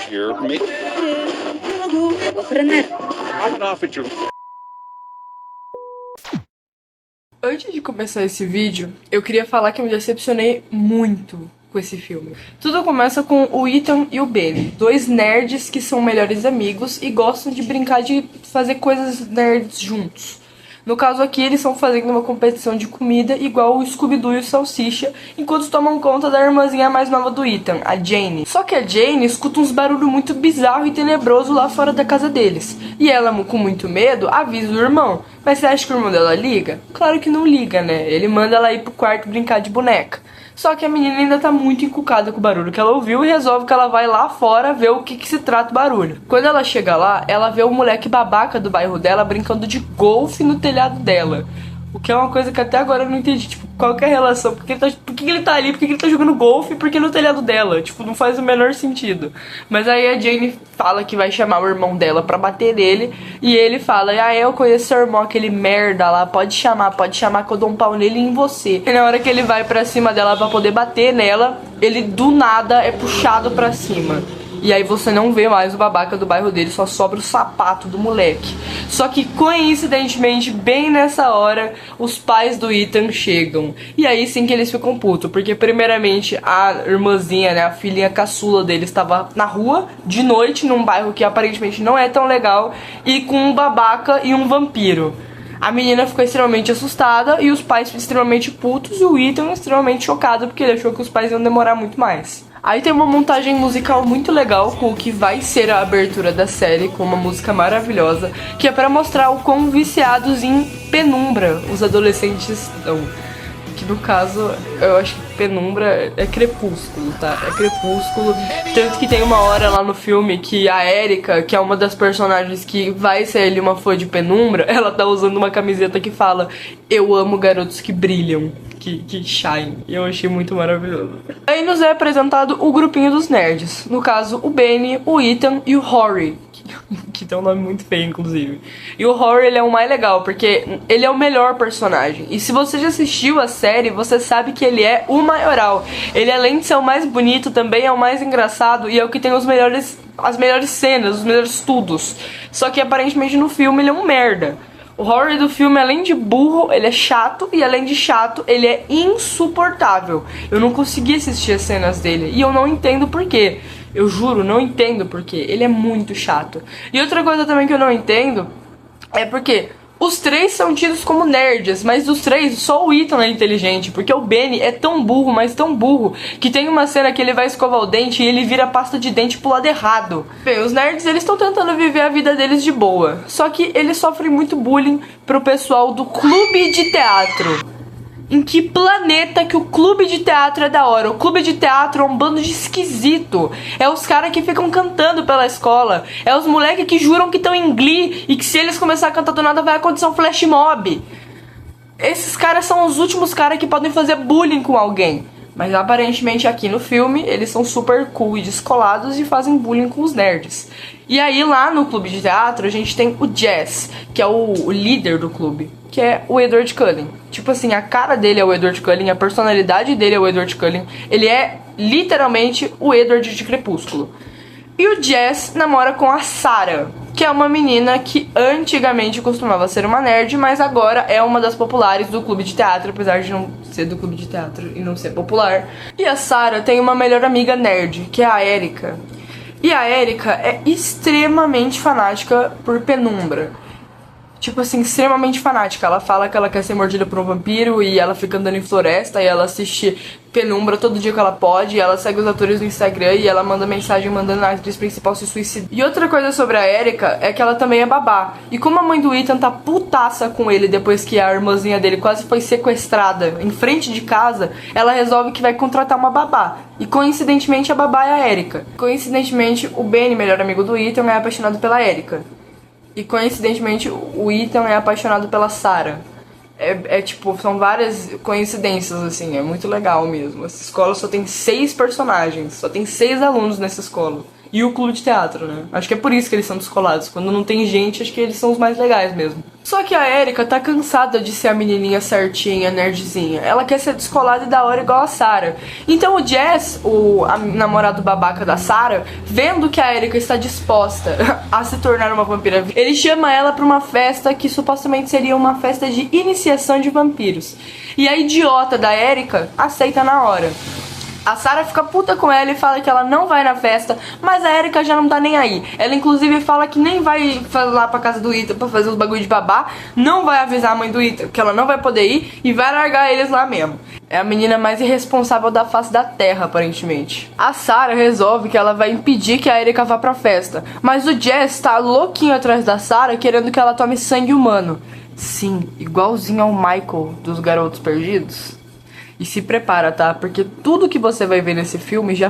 Hear me? I'm off at your... Antes de começar esse vídeo, eu queria falar que eu me decepcionei muito com esse filme. Tudo começa com o Ethan e o Benny, dois nerds que são melhores amigos e gostam de brincar de fazer coisas nerds juntos. No caso aqui, eles estão fazendo uma competição de comida igual o Scooby-Doo e o Salsicha, enquanto tomam conta da irmãzinha mais nova do Ethan, a Jane. Só que a Jane escuta uns barulhos muito bizarros e tenebrosos lá fora da casa deles. E ela, com muito medo, avisa o irmão. Mas você acha que o irmão dela liga? Claro que não liga, né? Ele manda ela ir pro quarto brincar de boneca. Só que a menina ainda tá muito encucada com o barulho que ela ouviu e resolve que ela vai lá fora ver o que se trata o barulho. Quando ela chega lá, ela vê o moleque babaca do bairro dela brincando de golfe no telhado dela. O que é uma coisa que até agora eu não entendi, tipo, qual que é a relação? Por que ele tá ali? Por que ele tá jogando golfe? Por que no telhado dela? Tipo, não faz o menor sentido. Mas aí a Jane fala que vai chamar o irmão dela pra bater nele. E ele fala, eu conheço seu irmão, aquele merda lá, pode chamar que eu dou um pau nele e em você. E na hora que ele vai pra cima dela pra poder bater nela, ele do nada é puxado pra cima. E aí você não vê mais o babaca do bairro dele, só sobra o sapato do moleque. Só que coincidentemente, bem nessa hora, os pais do Ethan chegam. E aí sim que eles ficam putos, porque primeiramente a irmãzinha, né, a filhinha caçula dele estava na rua, de noite, num bairro que aparentemente não é tão legal, e com um babaca e um vampiro. A menina ficou extremamente assustada e os pais extremamente putos e o Ethan extremamente chocado porque ele achou que os pais iam demorar muito mais. Aí tem uma montagem musical muito legal com o que vai ser a abertura da série, com uma música maravilhosa, que é pra mostrar o quão viciados em Penumbra os adolescentes estão. Que no caso, eu acho que Penumbra é Crepúsculo, tá? É Crepúsculo. Tanto que tem uma hora lá no filme que a Erika, que é uma das personagens que vai ser ali uma fã de Penumbra, ela tá usando uma camiseta que fala: eu amo garotos que brilham. Que shine. E eu achei muito maravilhoso. Aí nos é apresentado o grupinho dos nerds. No caso, o Benny, o Ethan e o Rory. Que tem um nome muito feio, inclusive. E o Rory, ele é o mais legal, porque ele é o melhor personagem. E se você já assistiu a série, você sabe que ele é o maioral. Ele, além de ser o mais bonito, também é o mais engraçado e é o que tem as melhores cenas, os melhores tudos. Só que aparentemente no filme ele é um merda. O Rory do filme, além de burro, ele é chato, e além de chato, ele é insuportável. Eu não consegui assistir as cenas dele, e eu não entendo por quê. Eu juro, não entendo por quê. Ele é muito chato. E outra coisa também que eu não entendo é porque os três são tidos como nerds, mas dos três, só o Ethan é inteligente, porque o Benny é tão burro, mas tão burro, que tem uma cena que ele vai escovar o dente e ele vira pasta de dente pro lado errado. Bem, os nerds, eles estão tentando viver a vida deles de boa, só que eles sofrem muito bullying pro pessoal do clube de teatro. Em que planeta que o clube de teatro é da hora? O clube de teatro é um bando de esquisito. É os caras que ficam cantando pela escola. É os moleques que juram que estão em Glee e que se eles começarem a cantar do nada vai acontecer um flash mob. Esses caras são os últimos caras que podem fazer bullying com alguém. Mas aparentemente aqui no filme eles são super cool e descolados e fazem bullying com os nerds. E aí lá no clube de teatro a gente tem o Jazz, que é o líder do clube, que é o Edward Cullen. Tipo assim, a cara dele é o Edward Cullen, a personalidade dele é o Edward Cullen. Ele é literalmente o Edward de Crepúsculo. E o Jazz namora com a Sarah, que é uma menina que antigamente costumava ser uma nerd, mas agora é uma das populares do clube de teatro, apesar de não ser do clube de teatro e não ser popular. E a Sarah tem uma melhor amiga nerd, que é a Erika. E a Erika é extremamente fanática por Penumbra. Tipo assim, extremamente fanática. Ela fala que ela quer ser mordida por um vampiro e ela fica andando em floresta e ela assiste Penumbra todo dia que ela pode. E ela segue os atores no Instagram e ela manda mensagem mandando a atriz principal se suicidar. E outra coisa sobre a Erika é que ela também é babá. E como a mãe do Ethan tá putaça com ele depois que a irmãzinha dele quase foi sequestrada em frente de casa, ela resolve que vai contratar uma babá. E coincidentemente a babá é a Erika. Coincidentemente o Benny, melhor amigo do Ethan, é apaixonado pela Erika. E coincidentemente o Ethan é apaixonado pela Sarah. Tipo, são várias coincidências, assim, é muito legal mesmo. Essa escola só tem 6 personagens, só tem 6 alunos nessa escola. e o clube de teatro, né? Acho que é por isso que eles são descolados. Quando não tem gente, acho que eles são os mais legais mesmo. Só que a Erika tá cansada de ser a menininha certinha, nerdzinha. Ela quer ser descolada e da hora igual a Sarah. Então o Jess, o namorado babaca da Sarah, vendo que a Erika está disposta a se tornar uma vampira, ele chama ela pra uma festa que supostamente seria uma festa de iniciação de vampiros. E a idiota da Erika aceita na hora. A Sarah fica puta com ela e fala que ela não vai na festa, mas a Erika já não tá nem aí. Ela inclusive fala que nem vai lá pra casa do Ethan pra fazer os bagulho de babá, não vai avisar a mãe do Ethan que ela não vai poder ir e vai largar eles lá mesmo. É a menina mais irresponsável da face da terra, aparentemente. A Sarah resolve que ela vai impedir que a Erika vá pra festa, mas o Jess tá louquinho atrás da Sarah, querendo que ela tome sangue humano. Sim, igualzinho ao Michael dos Garotos Perdidos. E se prepara, tá? Porque tudo que você vai ver nesse filme já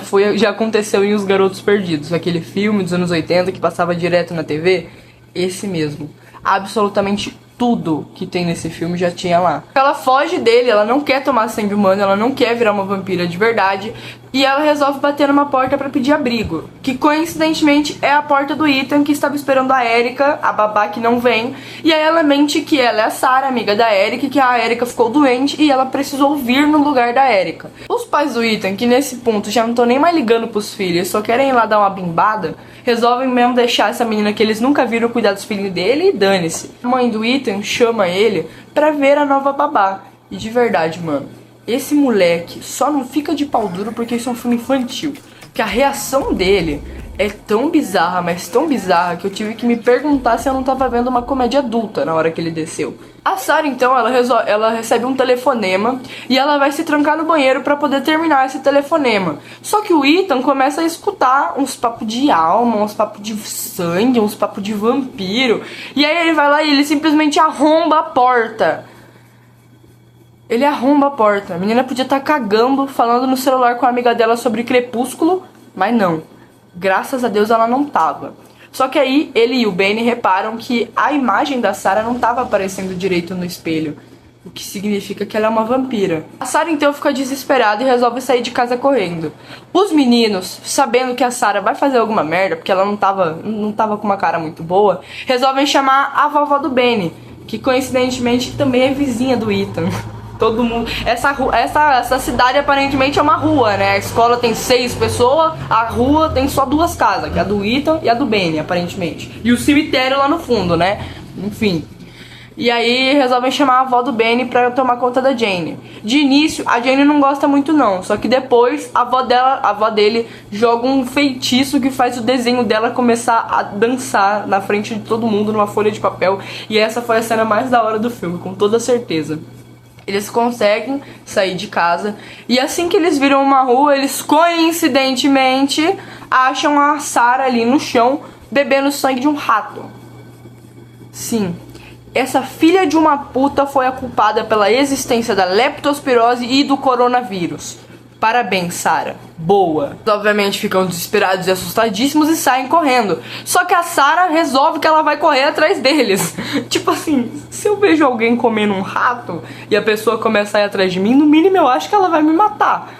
aconteceu em Os Garotos Perdidos. Aquele filme dos anos 80 que passava direto na TV. Esse mesmo. Absolutamente tudo que tem nesse filme já tinha lá. Ela foge dele, ela não quer tomar sangue humano, ela não quer virar uma vampira de verdade. E ela resolve bater numa porta pra pedir abrigo. Que coincidentemente é a porta do Ethan, que estava esperando a Erika, a babá que não vem. E aí ela mente que ela é a Sarah, amiga da Erika, e que a Erika ficou doente e ela precisou vir no lugar da Erika. Os pais do Ethan, que nesse ponto já não estão nem mais ligando pros filhos, só querem ir lá dar uma bimbada, resolvem mesmo deixar essa menina que eles nunca viram cuidar dos filhos dele e dane-se. A mãe do Ethan chama ele pra ver a nova babá. E de verdade, mano, esse moleque só não fica de pau duro porque isso é um filme infantil. Que a reação dele é tão bizarra, mas tão bizarra, que eu tive que me perguntar se eu não tava vendo uma comédia adulta na hora que ele desceu. A Sarah, então, ela recebe um telefonema e ela vai se trancar no banheiro pra poder terminar esse telefonema. Só que o Ethan começa a escutar uns papos de alma, uns papos de sangue, uns papos de vampiro. E aí ele vai lá e ele simplesmente arromba a porta. Ele arromba a porta. A menina podia estar cagando, falando no celular com a amiga dela sobre Crepúsculo, mas não. Graças a Deus ela não tava. Só que aí ele e o Benny reparam que a imagem da Sarah não tava aparecendo direito no espelho, o que significa que ela é uma vampira. A Sarah então fica desesperada e resolve sair de casa correndo. Os meninos, sabendo que a Sarah vai fazer alguma merda, porque ela não tava com uma cara muito boa, resolvem chamar a vovó do Benny, que coincidentemente também é vizinha do Ethan. Todo mundo. Essa cidade aparentemente é uma rua, né? A escola tem 6 pessoas, a rua tem só 2 casas, que é a do Ethan e a do Benny, aparentemente. E o cemitério lá no fundo, né? Enfim. E aí resolvem chamar a avó do Benny pra tomar conta da Jane. De início, a Jane não gosta muito não. Só que depois a avó dele joga um feitiço que faz o desenho dela começar a dançar na frente de todo mundo numa folha de papel. E essa foi a cena mais da hora do filme, com toda certeza. Eles conseguem sair de casa e assim que eles viram uma rua, eles coincidentemente acham a Sarah ali no chão bebendo sangue de um rato. Sim, essa filha de uma puta foi a culpada pela existência da leptospirose e do coronavírus. Parabéns, Sarah. Boa. Obviamente ficam desesperados e assustadíssimos e saem correndo. Só que a Sarah resolve que ela vai correr atrás deles. Tipo assim, se eu vejo alguém comendo um rato e a pessoa começa a ir atrás de mim, no mínimo eu acho que ela vai me matar.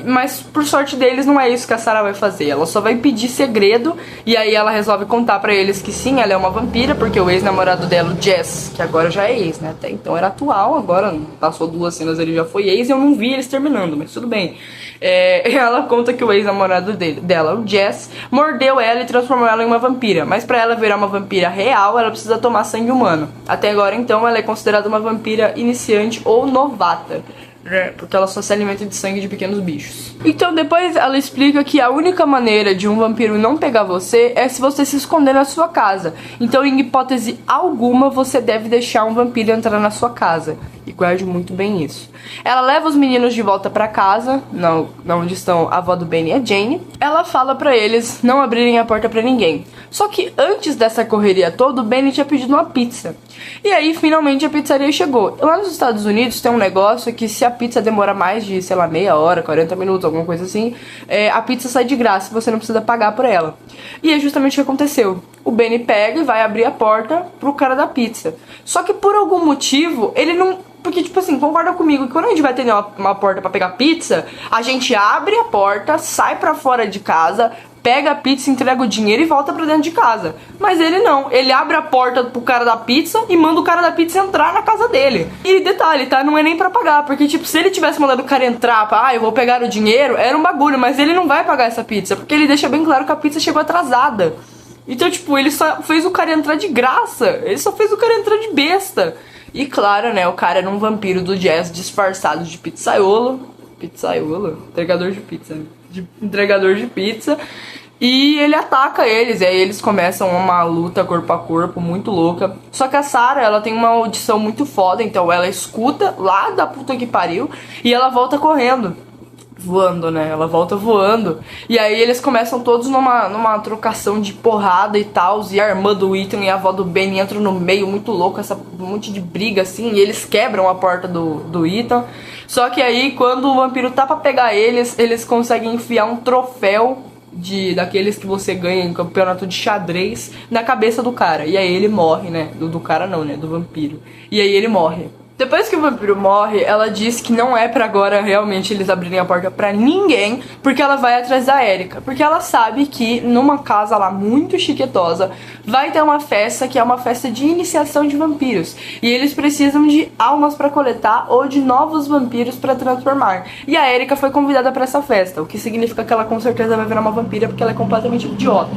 Mas por sorte deles não é isso que a Sarah vai fazer. Ela só vai pedir segredo. E aí ela resolve contar pra eles que sim, ela é uma vampira, porque o ex-namorado dela, o Jess, que agora já é ex, né? Até então era atual, agora passou 2 cenas, ele já foi ex. E eu não vi eles terminando, mas tudo bem. Ela conta que o ex-namorado dela, o Jess, mordeu ela e transformou ela em uma vampira. Mas pra ela virar uma vampira real, ela precisa tomar sangue humano. Até agora então ela é considerada uma vampira iniciante ou novata, porque ela só se alimenta de sangue de pequenos bichos. Então depois ela explica que a única maneira de um vampiro não pegar você é se você se esconder na sua casa. Então em hipótese alguma você deve deixar um vampiro entrar na sua casa. E guarde muito bem isso. Ela leva os meninos de volta pra casa, onde estão a avó do Benny e a Jane. Ela fala pra eles não abrirem a porta pra ninguém. Só que antes dessa correria toda, o Benny tinha pedido uma pizza. E aí finalmente a pizzaria chegou. Lá nos Estados Unidos tem um negócio que se a pizza demora mais de, sei lá, meia hora, 40 minutos, alguma coisa assim, a pizza sai de graça e você não precisa pagar por ela. E é justamente o que aconteceu. O Benny pega e vai abrir a porta pro cara da pizza. Só que por algum motivo, ele não... Porque, tipo assim, concorda comigo que quando a gente vai atender uma porta pra pegar pizza, a gente abre a porta, sai pra fora de casa, pega a pizza, entrega o dinheiro e volta pra dentro de casa. Mas ele não, ele abre a porta pro cara da pizza e manda o cara da pizza entrar na casa dele. E detalhe, tá? Não é nem pra pagar, porque tipo, se ele tivesse mandado o cara entrar, eu vou pegar o dinheiro, era um bagulho, mas ele não vai pagar essa pizza, porque ele deixa bem claro que a pizza chegou atrasada. Então, tipo, ele só fez o cara entrar de graça, ele só fez o cara entrar de besta. E claro, né, o cara era um vampiro do jazz disfarçado de pizzaiolo, entregador de pizza, entregador de pizza. E ele ataca eles, e aí eles começam uma luta corpo a corpo muito louca. Só que a Sarah, ela tem uma audição muito foda, então ela escuta lá da puta que pariu e ela volta correndo. Voando, né? Ela volta voando. E aí eles começam todos numa trocação de porrada e tal. E a irmã do Ethan e a avó do Ben entram no meio, muito louco, um monte de briga assim. E eles quebram a porta do Ethan. Só que aí, quando o vampiro tá pra pegar eles conseguem enfiar um troféu daqueles que você ganha em campeonato de xadrez na cabeça do cara. E aí ele morre, né? Do cara não, né? Do vampiro. E aí ele morre. Depois que o vampiro morre, ela diz que não é pra agora realmente eles abrirem a porta pra ninguém, porque ela vai atrás da Erika. Porque ela sabe que numa casa lá muito chiquetosa vai ter uma festa que é uma festa de iniciação de vampiros. E eles precisam de almas pra coletar ou de novos vampiros pra transformar. E a Erika foi convidada pra essa festa, o que significa que ela com certeza vai virar uma vampira porque ela é completamente idiota.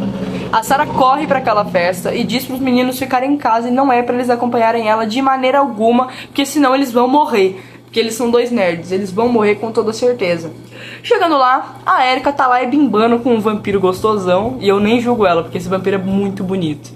A Sarah corre pra aquela festa e diz pros meninos ficarem em casa e não é pra eles acompanharem ela de maneira alguma, porque senão eles vão morrer. Porque eles são dois nerds, eles vão morrer com toda certeza. Chegando lá, a Erika tá lá e bimbando com um vampiro gostosão. E eu nem julgo ela, porque esse vampiro é muito bonito.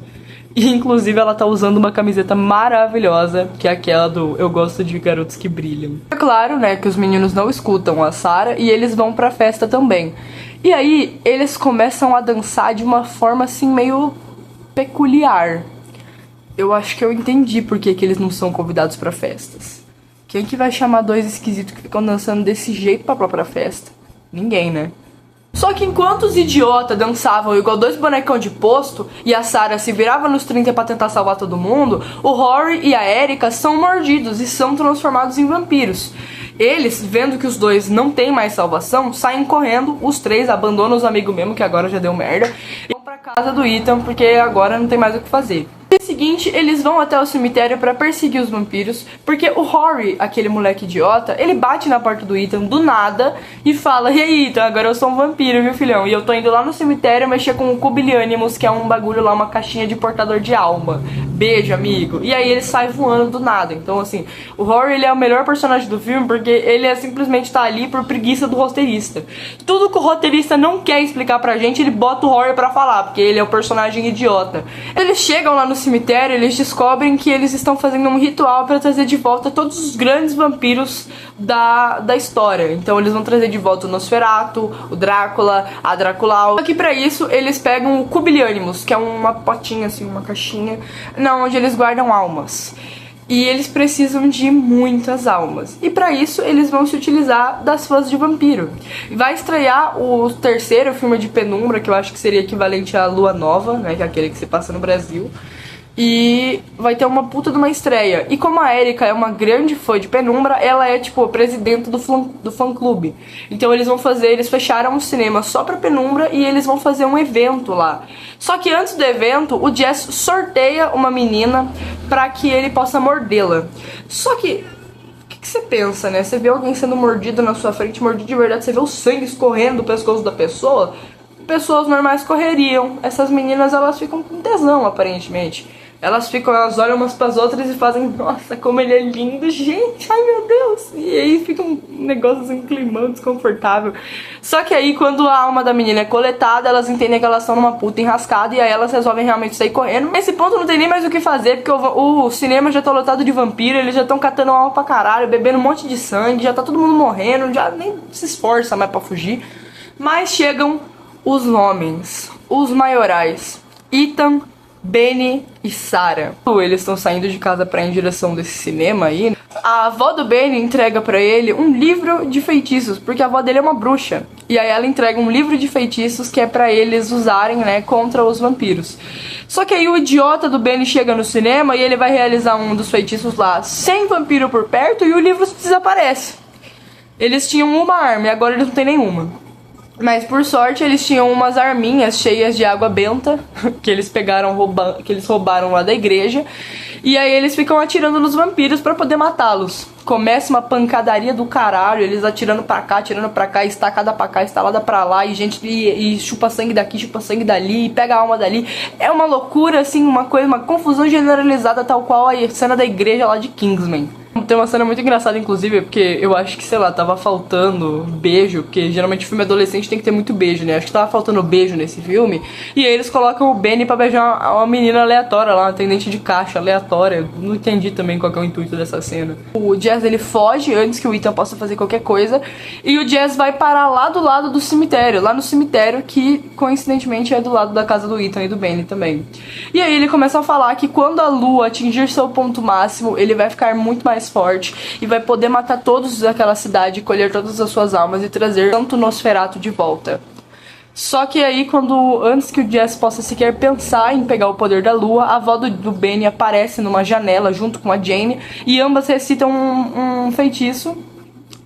E inclusive ela tá usando uma camiseta maravilhosa, que é aquela do Eu Gosto de Garotos que Brilham. É claro, né, que os meninos não escutam a Sarah e eles vão pra festa também. E aí, eles começam a dançar de uma forma assim meio peculiar. Eu acho que eu entendi por que eles não são convidados pra festas. Quem que vai chamar dois esquisitos que ficam dançando desse jeito pra própria festa? Ninguém, né? Só que enquanto os idiotas dançavam igual dois bonecão de posto e a Sarah se virava nos 30 pra tentar salvar todo mundo, o Rory e a Erika são mordidos e são transformados em vampiros. Eles, vendo que os dois não têm mais salvação, saem correndo, os três abandonam os amigos mesmo, que agora já deu merda, e vão pra casa do Ethan, porque agora não tem mais o que fazer. No dia seguinte, eles vão até o cemitério pra perseguir os vampiros, porque o Rory, aquele moleque idiota, ele bate na porta do Ethan do nada e fala: "E aí, Ethan, agora eu sou um vampiro, viu, filhão? E eu tô indo lá no cemitério mexer com o Cubilianimus, que é um bagulho lá, uma caixinha de portador de alma. Beijo, amigo." E aí ele sai voando do nada. Então, assim, o Rory, ele é o melhor personagem do filme, porque ele simplesmente tá ali por preguiça do roteirista. Tudo que o roteirista não quer explicar pra gente, ele bota o Rory pra falar, porque ele é o personagem idiota. Eles chegam lá no cemitério, eles descobrem que eles estão fazendo um ritual para trazer de volta todos os grandes vampiros da história. Então eles vão trazer de volta o Nosferatu, o Drácula, a Draculau. Só que pra isso eles pegam o Cubilianimus, que é uma potinha assim, uma caixinha, onde eles guardam almas. E eles precisam de muitas almas. E pra isso eles vão se utilizar das fãs de vampiro. Vai estrear o terceiro filme de Penumbra, que eu acho que seria equivalente à Lua Nova, né, que é aquele que se passa no Brasil. E vai ter uma puta de uma estreia. E como a Erika é uma grande fã de Penumbra, ela é tipo a presidenta do fã clube. Então eles fecharam um cinema só pra Penumbra e eles vão fazer um evento lá. Só que antes do evento, o Jess sorteia uma menina pra que ele possa mordê-la. Só que o que você pensa, né? Você vê alguém sendo mordido na sua frente, mordido de verdade, você vê o sangue escorrendo do pescoço da pessoa. Pessoas normais correriam. Essas meninas, elas ficam com tesão, aparentemente. Elas olham umas pras outras e fazem: "Nossa, como ele é lindo, gente, ai meu Deus." E aí fica um negócio assim, um climão desconfortável. Só que aí, quando a alma da menina é coletada, elas entendem que elas estão numa puta enrascada e aí elas resolvem realmente sair correndo. Nesse ponto não tem nem mais o que fazer, porque o cinema já tá lotado de vampiro, eles já estão catando alma pra caralho, bebendo um monte de sangue, já tá todo mundo morrendo, já nem se esforça mais pra fugir. Mas chegam os homens, os maiorais, Ethan, Benny e Sarah. Eles estão saindo de casa pra ir em direção desse cinema aí. A avó do Benny entrega pra ele um livro de feitiços, porque a avó dele é uma bruxa. E aí ela entrega um livro de feitiços que é pra eles usarem, né, contra os vampiros. Só que aí o idiota do Benny chega no cinema e ele vai realizar um dos feitiços lá sem vampiro por perto e o livro desaparece. Eles tinham uma arma e agora eles não têm nenhuma. Mas por sorte eles tinham umas arminhas cheias de água benta que eles pegaram, que eles roubaram lá da igreja. E aí eles ficam atirando nos vampiros pra poder matá-los. Começa uma pancadaria do caralho, eles atirando pra cá, estacada pra cá, estalada pra lá, e gente e chupa sangue daqui, chupa sangue dali, e pega a alma dali. É uma loucura, assim, uma confusão generalizada, tal qual a cena da igreja lá de Kingsman. Tem uma cena muito engraçada, inclusive, porque eu acho que, sei lá, tava faltando beijo, porque geralmente filme adolescente tem que ter muito beijo, né? Acho que tava faltando beijo nesse filme. E aí eles colocam o Benny pra beijar uma menina aleatória lá, uma atendente de caixa aleatória. Não entendi também qual que é o intuito dessa cena. O Jazz, ele foge antes que o Ethan possa fazer qualquer coisa. E o Jazz vai parar lá do lado do cemitério. Lá no cemitério, que coincidentemente é do lado da casa do Ethan e do Benny também. E aí ele começa a falar que quando a lua atingir seu ponto máximo, ele vai ficar muito mais forte e vai poder matar todos daquela cidade, colher todas as suas almas e trazer tanto Nosferatu de volta. Só que aí, antes que o Jazz possa sequer pensar em pegar o poder da lua, a avó do Benny aparece numa janela junto com a Jane e ambas recitam um feitiço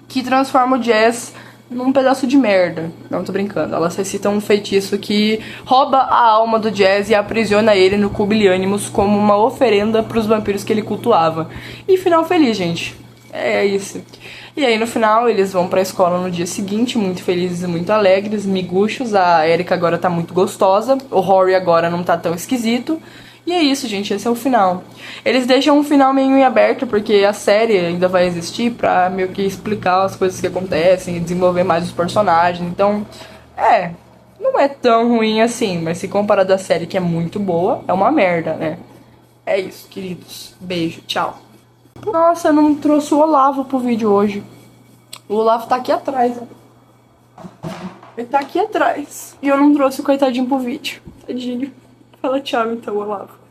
que transforma o Jazz num pedaço de merda. Não tô brincando. Elas recitam um feitiço que rouba a alma do Jazz e aprisiona ele no Cubilianimus como uma oferenda pros vampiros que ele cultuava. E final feliz, gente. É isso. E aí no final eles vão pra escola no dia seguinte, muito felizes e muito alegres, miguxos. A Erika agora tá muito gostosa, o Rory agora não tá tão esquisito. E é isso, gente, esse é o final. Eles deixam um final meio em aberto, porque a série ainda vai existir pra meio que explicar as coisas que acontecem e desenvolver mais os personagens. Então, não é tão ruim assim, mas se comparar da série, que é muito boa, é uma merda, né? É isso, queridos. Beijo, tchau. Nossa, eu não trouxe o Olavo pro vídeo hoje. O Olavo tá aqui atrás, ó. Ele tá aqui atrás. E eu não trouxe o coitadinho pro vídeo. Tadinho. Fala tchau então, Olavo.